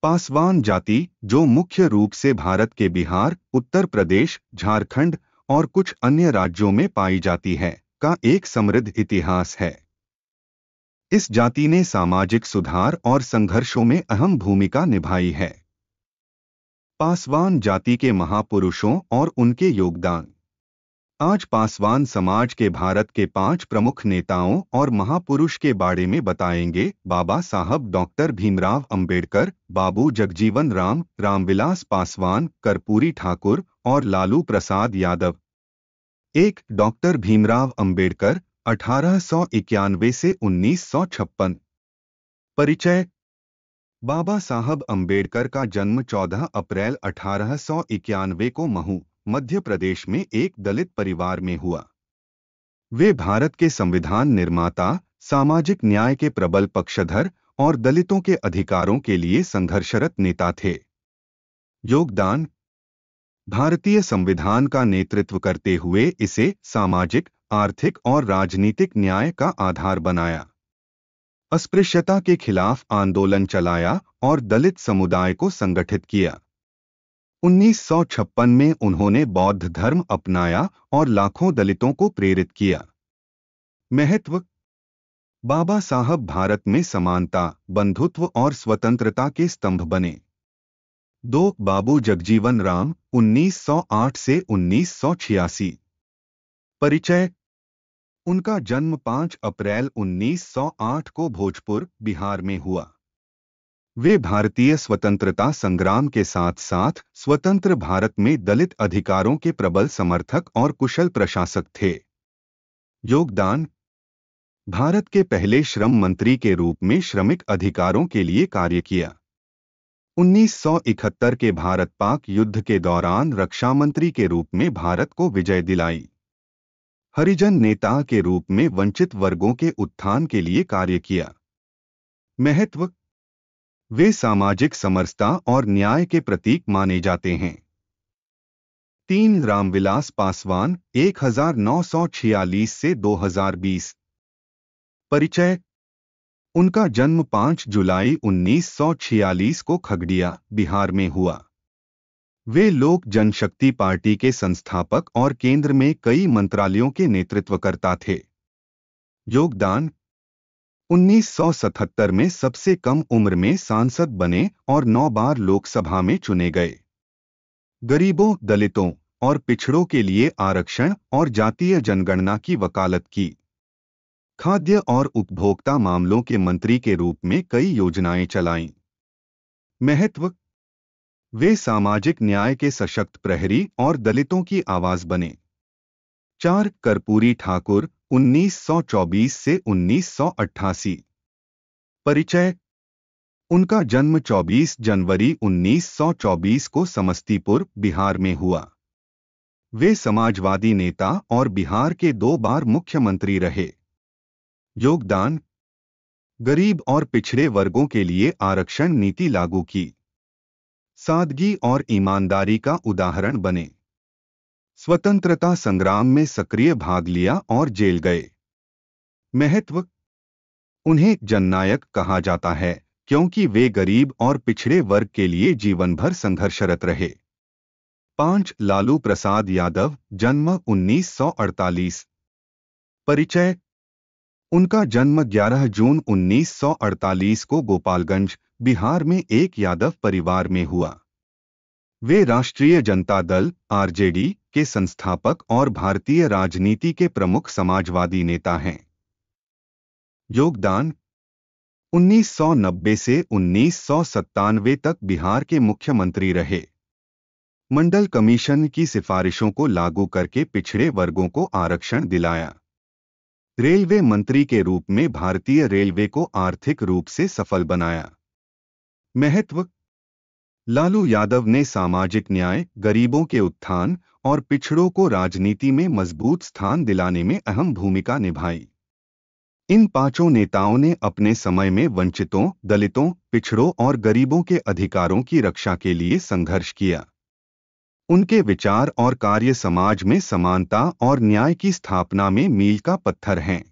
पासवान जाति, जो मुख्य रूप से भारत के बिहार, उत्तर प्रदेश, झारखंड और कुछ अन्य राज्यों में पाई जाती है, का एक समृद्ध इतिहास है। इस जाति ने सामाजिक सुधार और संघर्षों में अहम भूमिका निभाई है। पासवान जाति के महापुरुषों और उनके योगदान। आज पासवान समाज के भारत के 5 प्रमुख नेताओं और महापुरुष के बारे में बताएंगे। बाबा साहब डॉक्टर भीमराव अंबेडकर, बाबू जगजीवन राम, रामविलास पासवान, कर्पूरी ठाकुर और लालू प्रसाद यादव। 1. डॉक्टर भीमराव अंबेडकर, 1891 से 1956। परिचय। बाबा साहब अंबेडकर का जन्म 14 अप्रैल 1891 को महू, मध्य प्रदेश में एक दलित परिवार में हुआ। वे भारत के संविधान निर्माता, सामाजिक न्याय के प्रबल पक्षधर और दलितों के अधिकारों के लिए संघर्षरत नेता थे। योगदान। भारतीय संविधान का नेतृत्व करते हुए इसे सामाजिक, आर्थिक और राजनीतिक न्याय का आधार बनाया। अस्पृश्यता के खिलाफ आंदोलन चलाया और दलित समुदाय को संगठित किया। 1956 में उन्होंने बौद्ध धर्म अपनाया और लाखों दलितों को प्रेरित किया। महत्व। बाबा साहब भारत में समानता, बंधुत्व और स्वतंत्रता के स्तंभ बने। 2. बाबू जगजीवन राम, 1908 से 1986। परिचय। उनका जन्म 5 अप्रैल 1908 को भोजपुर, बिहार में हुआ। वे भारतीय स्वतंत्रता संग्राम के साथ साथ स्वतंत्र भारत में दलित अधिकारों के प्रबल समर्थक और कुशल प्रशासक थे। योगदान। भारत के पहले श्रम मंत्री के रूप में श्रमिक अधिकारों के लिए कार्य किया। 1971 के भारत-पाक युद्ध के दौरान रक्षा मंत्री के रूप में भारत को विजय दिलाई। हरिजन नेता के रूप में वंचित वर्गों के उत्थान के लिए कार्य किया। महत्व। वे सामाजिक समरसता और न्याय के प्रतीक माने जाते हैं। 3. रामविलास पासवान, 1946 से 2020। परिचय। उनका जन्म 5 जुलाई 1946 को खगड़िया, बिहार में हुआ। वे लोक जनशक्ति पार्टी के संस्थापक और केंद्र में कई मंत्रालयों के नेतृत्वकर्ता थे। योगदान। 1977 में सबसे कम उम्र में सांसद बने और 9 बार लोकसभा में चुने गए। गरीबों, दलितों और पिछड़ों के लिए आरक्षण और जातीय जनगणना की वकालत की। खाद्य और उपभोक्ता मामलों के मंत्री के रूप में कई योजनाएं चलाईं। महत्व। वे सामाजिक न्याय के सशक्त प्रहरी और दलितों की आवाज बने। 4. कर्पूरी ठाकुर, 1924 से 1988। परिचय। उनका जन्म 24 जनवरी 1924 को समस्तीपुर, बिहार में हुआ। वे समाजवादी नेता और बिहार के 2 बार मुख्यमंत्री रहे। योगदान। गरीब और पिछड़े वर्गों के लिए आरक्षण नीति लागू की। सादगी और ईमानदारी का उदाहरण बने। स्वतंत्रता संग्राम में सक्रिय भाग लिया और जेल गए। महत्व। उन्हें जननायक कहा जाता है क्योंकि वे गरीब और पिछड़े वर्ग के लिए जीवन भर संघर्षरत रहे। 5. लालू प्रसाद यादव, जन्म 1948। परिचय। उनका जन्म 11 जून 1948 को गोपालगंज, बिहार में एक यादव परिवार में हुआ। वे राष्ट्रीय जनता दल (आरजेडी) के संस्थापक और भारतीय राजनीति के प्रमुख समाजवादी नेता हैं। योगदान। 1990 से 1997 तक बिहार के मुख्यमंत्री रहे। मंडल कमीशन की सिफारिशों को लागू करके पिछड़े वर्गों को आरक्षण दिलाया। रेलवे मंत्री के रूप में भारतीय रेलवे को आर्थिक रूप से सफल बनाया। महत्व। लालू यादव ने सामाजिक न्याय, गरीबों के उत्थान और पिछड़ों को राजनीति में मजबूत स्थान दिलाने में अहम भूमिका निभाई। इन 5 नेताओं ने अपने समय में वंचितों, दलितों, पिछड़ों और गरीबों के अधिकारों की रक्षा के लिए संघर्ष किया। उनके विचार और कार्य समाज में समानता और न्याय की स्थापना में मील का पत्थर हैं।